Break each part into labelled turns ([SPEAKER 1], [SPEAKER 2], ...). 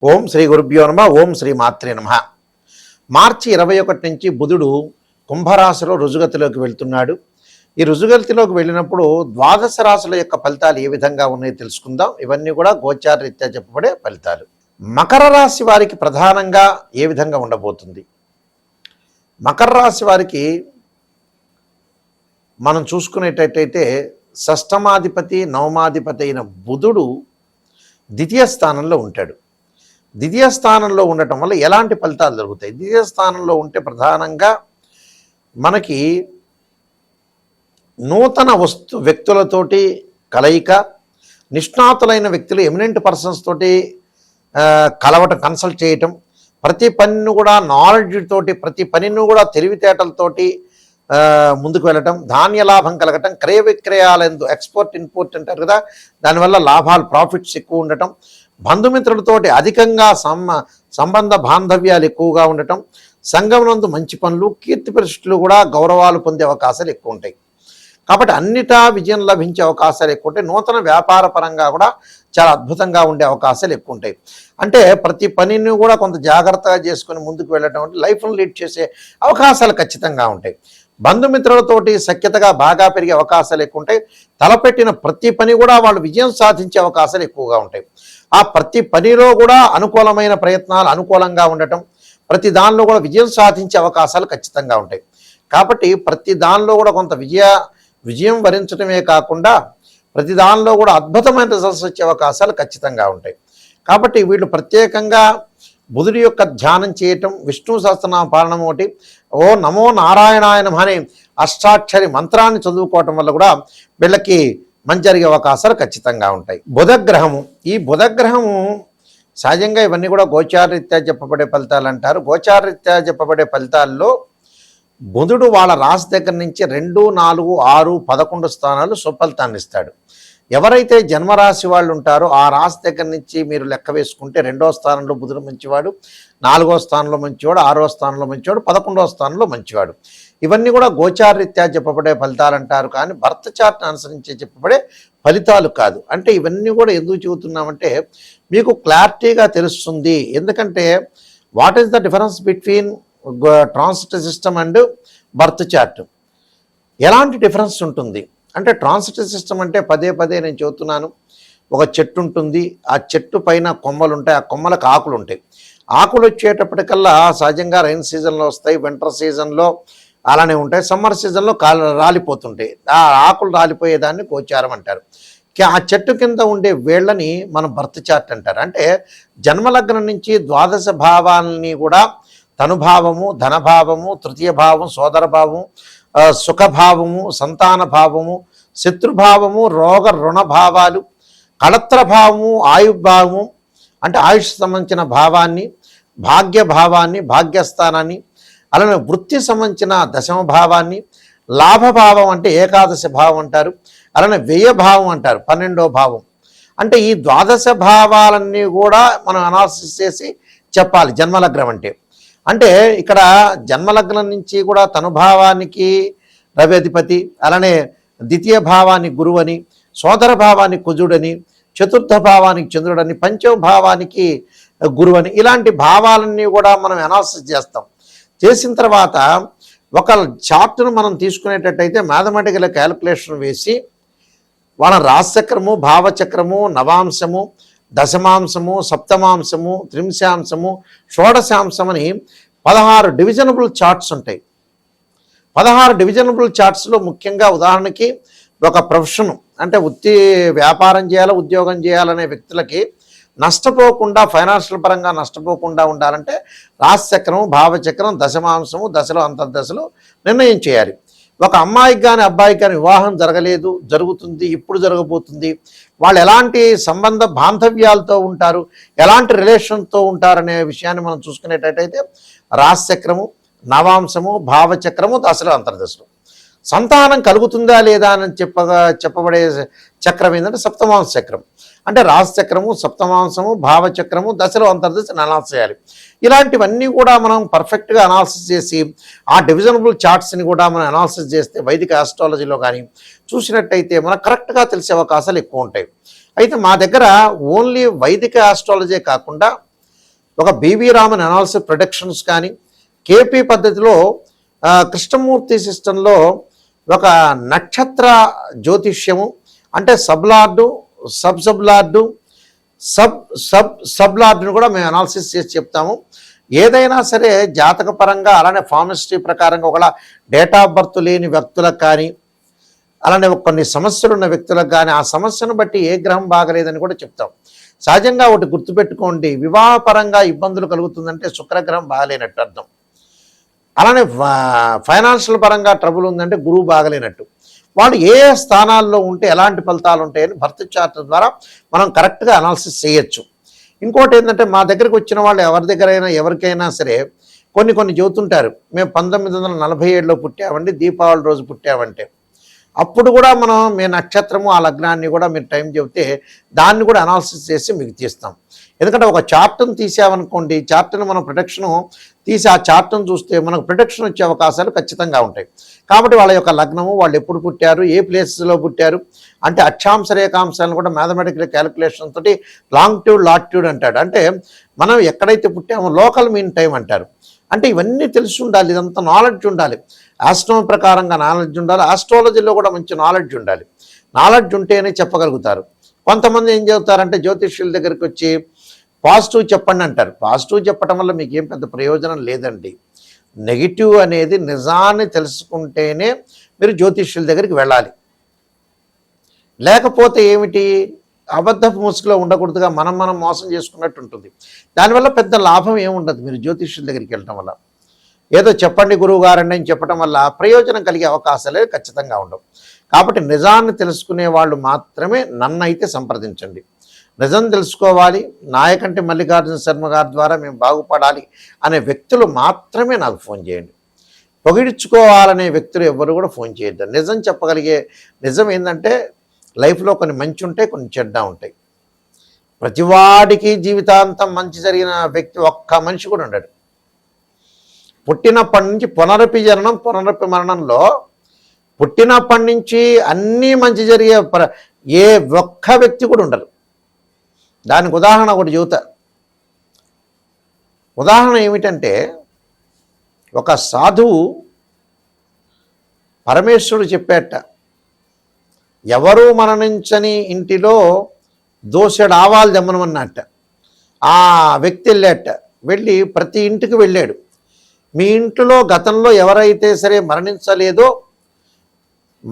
[SPEAKER 1] ఓం శ్రీ గురుభ్యో నమ. ఓం శ్రీ మాత్రే నమ. మార్చి 21 నుంచి బుధుడు కుంభరాశిలో రుజుగతిలోకి వెళ్తున్నాడు. ఈ రుజుగతిలోకి వెళ్ళినప్పుడు ద్వాదశ రాశుల యొక్క ఫలితాలు ఏ విధంగా ఉన్నాయో తెలుసుకుందాం. ఇవన్నీ కూడా గోచార రీత్యా చెప్పబడే ఫలితాలు. మకర రాశి వారికి ప్రధానంగా ఏ విధంగా ఉండబోతుంది? మకర రాశి వారికి మనం చూసుకునేటట్టయితే షష్టమాధిపతి నవమాధిపతి అయిన బుధుడు ద్వితీయ స్థానంలో ఉంటాడు. ద్వితీయ స్థానంలో ఉండటం వల్ల ఎలాంటి ఫలితాలు జరుగుతాయి? ద్వితీయ స్థానంలో ఉంటే ప్రధానంగా మనకి నూతన వ్యక్తులతోటి కలయిక, నిష్ణాతులైన వ్యక్తులు ఎమినెంట్ పర్సన్స్ తోటి కలవటం, కన్సల్ట్ చేయటం, ప్రతి పనిని కూడా నాలెడ్జ్ తోటి, ప్రతి పనిని కూడా తెలివితేటలతోటి ముందుకు వెళ్ళటం, ధాన్య లాభం కలగటం, క్రయ విక్రయాలందు ఎక్స్పోర్ట్ ఇంపోర్ట్ అంటారు కదా, దానివల్ల లాభాలు ప్రాఫిట్స్ ఎక్కువ ఉండటం, బంధుమిత్రులతోటి అధికంగా సంబంధ బాంధవ్యాలు ఎక్కువగా ఉండటం, సంఘమునందు మంచి పనులు, కీర్తి ప్రతిష్టలు కూడా గౌరవాలు పొందే అవకాశాలు ఎక్కువ ఉంటాయి. కాబట్టి అన్నిటా విజయం లభించే అవకాశాలు ఎక్కువ ఉంటాయి. నూతన వ్యాపార పరంగా కూడా చాలా అద్భుతంగా ఉండే అవకాశాలు ఎక్కువ ఉంటాయి. అంటే ప్రతి పనిని కూడా కొంత జాగ్రత్తగా చేసుకొని ముందుకు వెళ్ళటం అంటే లైఫ్ను లీడ్ చేసే అవకాశాలు ఖచ్చితంగా ఉంటాయి. బంధుమిత్రులతోటి సఖ్యతగా బాగా పెరిగే అవకాశాలు ఎక్కువ ఉంటాయి. తలపెట్టిన ప్రతి పని కూడా వాళ్ళు విజయం సాధించే అవకాశాలు ఎక్కువగా ఉంటాయి. ఆ ప్రతి పనిలో కూడా అనుకూలమైన ప్రయత్నాలు అనుకూలంగా ఉండటం, ప్రతి దానిలో కూడా విజయం సాధించే అవకాశాలు ఖచ్చితంగా ఉంటాయి. కాబట్టి ప్రతి దానిలో కూడా కొంత విజయం వరించడమే కాకుండా ప్రతి దానిలో కూడా అద్భుతమైన రిజల్ట్స్ వచ్చే అవకాశాలు ఖచ్చితంగా ఉంటాయి. కాబట్టి వీళ్ళు ప్రత్యేకంగా బుధుడి యొక్క ధ్యానం చేయటం, విష్ణు సహస్రనామ పాలనం ఒకటి, ఓ నమో నారాయణాయ నమః అనే అష్టాక్షరి మంత్రాన్ని చదువుకోవటం వల్ల కూడా వీళ్ళకి మంచి జరిగే అవకాశాలు ఖచ్చితంగా ఉంటాయి. బుధగ్రహము, ఈ బుధగ్రహము సహజంగా ఇవన్నీ కూడా గోచారరీత్యా చెప్పబడే ఫలితాలు అంటారు. గోచారరీత్యా చెప్పబడే ఫలితాల్లో బుధుడు వాళ్ళ రాశి దగ్గర నుంచి 2, 4, 6, 11 స్థానాలు సుఫలితాన్ని ఇస్తాడు. ఎవరైతే జన్మరాశి వాళ్ళు ఉంటారో ఆ రాశి దగ్గర నుంచి మీరు లెక్క వేసుకుంటే 2వ స్థానంలో బుధుడు మంచివాడు, 4వ స్థానంలో మంచివాడు, 6వ స్థానంలో మంచివాడు, 11వ స్థానంలో మంచివాడు. ఇవన్నీ కూడా గోచారరీత్యా చెప్పబడే ఫలితాలు అంటారు, కానీ బర్త్ చార్ట్ని అనుసరించి చెప్పబడే ఫలితాలు కాదు. అంటే ఇవన్నీ కూడా ఎందుకు చెబుతున్నామంటే మీకు క్లారిటీగా తెలుస్తుంది. ఎందుకంటే what is the difference between transit system and birth chart? ఎలాంటి డిఫరెన్స్ ఉంటుంది అంటే, ట్రాన్సిట్ సిస్టమ్ అంటే పదే పదే నేను చెబుతున్నాను, ఒక చెట్టు ఉంటుంది, ఆ చెట్టు పైన కొమ్మలు ఉంటాయి, ఆ కొమ్మలకు ఆకులు ఉంటాయి. ఆకులు వచ్చేటప్పటికల్లా సహజంగా రైన్ సీజన్లో వస్తాయి, వింటర్ సీజన్లో అలానే ఉంటాయి, సమ్మర్ సీజన్లో రాలిపోతుంటాయి. ఆ ఆకులు రాలిపోయేదాన్ని గోచారం అంటారు. ఆ చెట్టు కింద ఉండే వేళ్ళని మనం బర్త్ చార్ట్ అంటారు. అంటే జన్మలగ్నం నుంచి ద్వాదశ భావాలని కూడా తనుభావము, ధనభావము, తృతీయ భావం, సోదర భావము, సుఖభావము, సంతాన భావము, శత్రుభావము, రోగ రుణభావాలు, కళత్రభావము, ఆయుర్భావము అంటే ఆయుష్ సంబంధించిన భావాన్ని, భాగ్యభావాన్ని, భాగ్యస్థానాన్ని, అలానే వృత్తి సంబంధించిన దశమ భావాన్ని, లాభభావం అంటే ఏకాదశ భావం అంటారు, అలానే వ్యయభావం అంటారు 12వ భావం. అంటే ఈ ద్వాదశ భావాలన్నీ కూడా మనం అనాలిసిస్ చేసి చెప్పాలి జన్మలగ్నం అంటే. అంటే ఇక్కడ జన్మలగ్నం నుంచి కూడా తనుభావానికి రవి అధిపతి, అలానే ద్వితీయ భావానికి గురువు అని, సోదర భావానికి కుజుడని, చతుర్థ భావానికి చంద్రుడని, పంచమ భావానికి గురువు అని, ఇలాంటి భావాలన్నీ కూడా మనం అనాలిసిస్ చేస్తాం. చేసిన తర్వాత ఒక చార్ట్ను మనం తీసుకునేటట్టయితే మ్యాథమెటికల్ క్యాలిక్యులేషన్ వేసి వాళ్ళ రాశిచక్రము, భావచక్రము, నవాంశము, దశమాంశము, సప్తమాంశము, త్రింశాంశము, షోడశాంశం అని 16 డివిజనబుల్ చార్ట్స్ ఉంటాయి. 16 డివిజనబుల్ చార్ట్స్లో ముఖ్యంగా ఉదాహరణకి ఒక ప్రొఫెషన్ అంటే వ్యాపారం చేయాలి, ఉద్యోగం చేయాలనే వ్యక్తులకి నష్టపోకుండా, ఫైనాన్షియల్ పరంగా నష్టపోకుండా ఉండాలంటే రాశిచక్రము, భావచక్రం, దశమాంశము, దశలో అంతర్దశలు నిర్ణయం చేయాలి. ఒక అమ్మాయికి కానీ అబ్బాయికి కానీ వివాహం జరగలేదు, జరుగుతుంది, ఇప్పుడు జరగబోతుంది, వాళ్ళు ఎలాంటి సంబంధ బాంధవ్యాలతో ఉంటారు, ఎలాంటి రిలేషన్తో ఉంటారనే విషయాన్ని మనం చూసుకునేటట్టయితే రాశిచక్రము, నవాంశము, భావచక్రము, దశలు అంతర్దశలు. సంతానం కలుగుతుందా లేదా అని చెప్పబడే చక్రం ఏంటంటే సప్తమాంశ చక్రం. అంటే రాశిచక్రము, సప్తమాంశము, భావచక్రము, దశలో అంతర్దశను అనాలిసిస్ చేయాలి. ఇలాంటివన్నీ కూడా మనం పర్ఫెక్ట్గా అనాలిసిస్ చేసి ఆ డివిజనబుల్ చార్ట్స్ని కూడా మనం అనాలిసిస్ చేస్తే వైదిక ఆస్ట్రాలజీలో కానీ చూసినట్టయితే మనకు కరెక్ట్గా తెలిసే అవకాశాలు ఎక్కువ ఉంటాయి. అయితే మా దగ్గర ఓన్లీ వైదిక ఆస్ట్రాలజీ కాకుండా ఒక బివి రామన్ అనాలిసిస్ ప్రొడక్షన్స్ కానీ కేపీ పద్ధతిలో కృష్ణమూర్తి సిస్టంలో ఒక నక్షత్ర జ్యోతిష్యము అంటే సబ్లార్డు సబ్లార్డు సబ్లార్డును కూడా మేము అనాలిసిస్ చేసి చెప్తాము. ఏదైనా సరే జాతక పరంగా అలానే ఫార్మిస్ట్రీ ప్రకారంగా ఒకలా డేట్ ఆఫ్ బర్త్ లేని వ్యక్తులకు కానీ అలానే కొన్ని సమస్యలు ఉన్న వ్యక్తులకు కానీ ఆ సమస్యను బట్టి ఏ గ్రహం బాగలేదని కూడా చెప్తాం. సహజంగా ఒకటి గుర్తుపెట్టుకోండి, వివాహపరంగా ఇబ్బందులు కలుగుతుందంటే శుక్రగ్రహం బాగలేనట్టు అర్థం. అలానే ఫైనాన్షియల్ పరంగా ట్రబుల్ ఉందంటే గురువు బాగలేనట్టు. వాళ్ళు ఏ స్థానాల్లో ఉంటే ఎలాంటి ఫలితాలు ఉంటాయని బర్త్ చార్ట్ ద్వారా మనం కరెక్ట్గా అనాలిసిస్ చేయొచ్చు. ఇంకోటి ఏంటంటే మా దగ్గరికి వచ్చిన వాళ్ళు ఎవరికైనా సరే కొన్ని చెబుతుంటారు, మేము 1947లో పుట్టామండి, దీపావళి రోజు పుట్టామంటే. అప్పుడు కూడా మీ నక్షత్రము ఆ లగ్నాన్ని కూడా మీరు టైం చెబితే దాన్ని కూడా అనాలిసిస్ చేసి మీకు తీస్తాం. ఎందుకంటే ఒక చార్ట్ను తీసామనుకోండి, చార్ట్ను మనం ప్రొడక్షను తీసి ఆ చార్ట్ను చూస్తే మనకు ప్రొడక్షన్ వచ్చే అవకాశాలు ఖచ్చితంగా ఉంటాయి. కాబట్టి వాళ్ళ యొక్క లగ్నము, వాళ్ళు ఎప్పుడు పుట్టారు, ఏ ప్లేసెస్లో పుట్టారు అంటే అక్షాంశ రేఖాంశాలను కూడా మ్యాథమెటికల్ క్యాలిక్యులేషన్ తోటి లాంగిట్యూడ్ లాటిట్యూడ్ అంటాడు. అంటే మనం ఎక్కడైతే పుట్టామో లోకల్ మీన్ టైం అంటారు. అంటే ఇవన్నీ తెలిసి ఉండాలి, ఇదంతా నాలెడ్జ్ ఉండాలి. ఆస్ట్రోనమీ ప్రకారంగా నాలెడ్జ్ ఉండాలి, ఆస్ట్రాలజీలో కూడా మంచి నాలెడ్జ్ ఉండాలి. నాలెడ్జ్ ఉంటేనే చెప్పగలుగుతారు. కొంతమంది ఏం చెబుతారంటే జ్యోతిష్యుల దగ్గరికి వచ్చి పాజిటివ్ చెప్పండి అంటారు. పాజిటివ్ చెప్పడం వల్ల మీకు ఏం పెద్ద ప్రయోజనం లేదండి. నెగిటివ్ అనేది నిజాన్ని తెలుసుకుంటేనే మీరు జ్యోతిష్యుల దగ్గరికి వెళ్ళాలి. లేకపోతే ఏమిటి, అబద్ధపు ముసుగులో ఉండకూడదుగా మనం మోసం చేసుకున్నట్టు ఉంటుంది. దానివల్ల పెద్ద లాభం ఏముండదు మీరు జ్యోతిష్యుల దగ్గరికి వెళ్ళటం వల్ల. ఏదో చెప్పండి గురువు గారండి అని చెప్పడం వల్ల ప్రయోజనం కలిగే అవకాశాలే ఖచ్చితంగా ఉండవు. కాబట్టి నిజాన్ని తెలుసుకునే వాళ్ళు మాత్రమే నన్ను అయితే సంప్రదించండి. నిజం తెలుసుకోవాలి, నాయకంటి మల్లికార్జున శర్మ గారి ద్వారా మేము బాగుపడాలి అనే వ్యక్తులు మాత్రమే నాకు ఫోన్ చేయండి. పొగిడించుకోవాలనే వ్యక్తులు ఎవరు కూడా ఫోన్ చేయొద్దు. నిజం చెప్పగలిగే నిజం ఏంటంటే లైఫ్లో కొన్ని మంచి ఉంటాయి, కొన్ని చెడ్డ ఉంటాయి. ప్రతివాడికి జీవితాంతం మంచి జరిగిన వ్యక్తి ఒక్క మనిషి కూడా ఉండడు. పుట్టినప్పటి నుంచి పునరపి జననం పునరపి మరణంలో పుట్టినప్పటి నుంచి అన్నీ మంచి జరిగే ఏ ఒక్క వ్యక్తి కూడా ఉండరు. దానికి ఉదాహరణ ఒకటి చెబుతా. ఉదాహరణ ఏమిటంటే ఒక సాధువు పరమేశ్వరుడు చెప్పేట, ఎవరు మరణించని ఇంటిలో దోసెడు ఆవాలు దమ్మనమన్నట్ట. ఆ వ్యక్తి వెళ్ళాట, వెళ్ళి ప్రతి ఇంటికి వెళ్ళాడు. మీ ఇంట్లో గతంలో ఎవరైతే సరే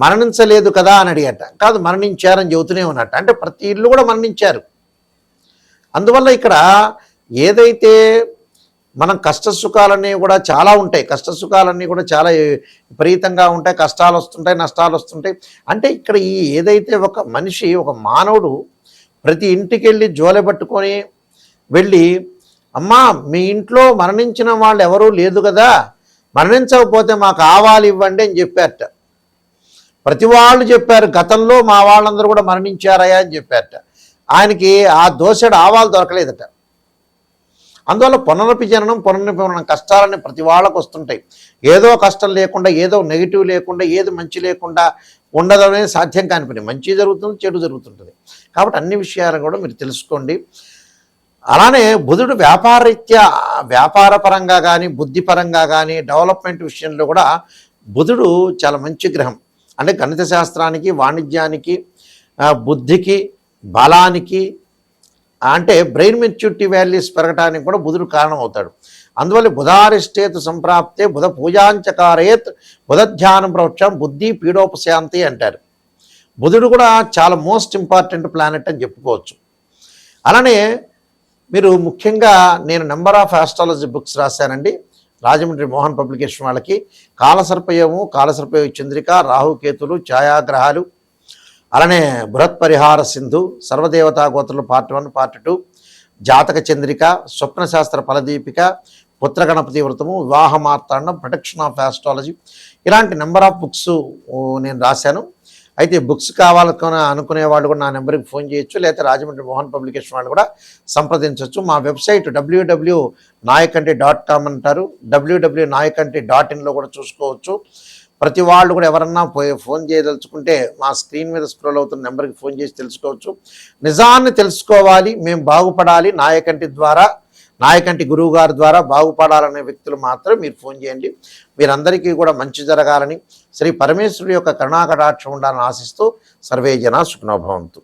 [SPEAKER 1] మరణించలేదు కదా అని అడిగట. కాదు, మరణించారని చెబుతూనే ఉన్నట్ట. అంటే ప్రతి ఇల్లు కూడా మరణించారు. అందువల్ల ఇక్కడ ఏదైతే మనం కష్టసుఖాలన్నీ కూడా చాలా ఉంటాయి, కష్టసుఖాలన్నీ కూడా చాలా విపరీతంగా ఉంటాయి, కష్టాలు వస్తుంటాయి, నష్టాలు వస్తుంటాయి. అంటే ఇక్కడ ఏదైతే ఒక మనిషి, ఒక మానవుడు ప్రతి ఇంటికి వెళ్ళి జోలె పట్టుకొని వెళ్ళి, అమ్మా మీ ఇంట్లో మరణించిన వాళ్ళు ఎవరూ లేదు కదా, మరణించకపోతే మాకు ఆవాలు ఇవ్వండి అని చెప్పారట. ప్రతి వాళ్ళు చెప్పారు, గతంలో మా వాళ్ళందరూ కూడా మరణించారయా అని చెప్పారట. ఆయనకి ఆ దోసెడు ఆవాలు దొరకలేదట. అందువల్ల పునరపి జననం పునరపి మరణం కష్టాలన్నీ ప్రతి వాళ్ళకు వస్తుంటాయి. ఏదో కష్టం లేకుండా, ఏదో నెగిటివ్ లేకుండా, ఏది మంచి లేకుండా ఉండదు అనేది సాధ్యం కాని పని. మంచి జరుగుతుంది, చెడు జరుగుతుంటుంది. కాబట్టి అన్ని విషయాలు కూడా మీరు తెలుసుకోండి. అలానే బుధుడు వ్యాపారరీత్యా, వ్యాపార పరంగా కానీ, బుద్ధిపరంగా కానీ, డెవలప్మెంట్ విషయంలో కూడా బుధుడు చాలా మంచి గ్రహం. అంటే గణిత శాస్త్రానికి, వాణిజ్యానికి, బుద్ధికి, బలానికి, అంటే బ్రెయిన్ మెచ్యూరిటీ వాల్యూస్ పెరగడానికి కూడా బుధుడు కారణం అవుతాడు. అందువల్ల బుధారిష్టేతు సంప్రాప్తే బుధ పూజాంచకారేత్ బుధ ధ్యానం ప్రవక్షం బుద్ధి పీడోపశాంతి అంటారు. బుధుడు కూడా చాలా మోస్ట్ ఇంపార్టెంట్ ప్లానెట్ అని చెప్పుకోవచ్చు. అలానే మీరు ముఖ్యంగా నేను నెంబర్ ఆఫ్ ఆస్ట్రాలజీ బుక్స్ రాశానండి రాజమండ్రి మోహన్ పబ్లికేషన్ వాళ్ళకి. కాలసర్పయోము, కాలసర్పయోగ చంద్రిక, రాహుకేతులు, ఛాయాగ్రహాలు, అలానే బృహత్ పరిహార సింధు, సర్వదేవతా గోత్రులు పార్ట్ 1 పార్ట్ 2, జాతక చంద్రిక, స్వప్నశాస్త్ర ఫలదీపిక, పుత్రగణపతి వ్రతము, వివాహ మార్తాండం, ప్రొటెక్షన్ ఆఫ్ ఆస్ట్రాలజీ, ఇలాంటి నెంబర్ ఆఫ్ బుక్స్ నేను రాశాను. అయితే బుక్స్ కావాలని అనుకునే వాళ్ళు కూడా నా నెంబర్కి ఫోన్ చేయొచ్చు, లేకపోతే రాజమండ్రి మోహన్ పబ్లికేషన్ వాళ్ళు కూడా సంప్రదించవచ్చు. మా వెబ్సైట్ www.nayakanti.com అంటారు, www.nayakanti.in కూడా చూసుకోవచ్చు. ప్రతి వాళ్ళు కూడా ఎవరన్నా ఫోన్ చేయదలుచుకుంటే మా స్క్రీన్ మీద స్క్రోల్ అవుతున్న నెంబర్కి ఫోన్ చేసి తెలుసుకోవచ్చు. నిజాన్ని తెలుసుకోవాలి, మేము బాగుపడాలి నాయకంటి ద్వారా, నాయకంటి గురువు గారి ద్వారా బాగుపడాలనే వ్యక్తులు మాత్రం మీరు ఫోన్ చేయండి. మీరందరికీ కూడా మంచి జరగాలని శ్రీ పరమేశ్వరుడి యొక్క కరుణాకటాక్షం ఉండాలని ఆశిస్తూ సర్వే జనా సుఖినో భవంతు.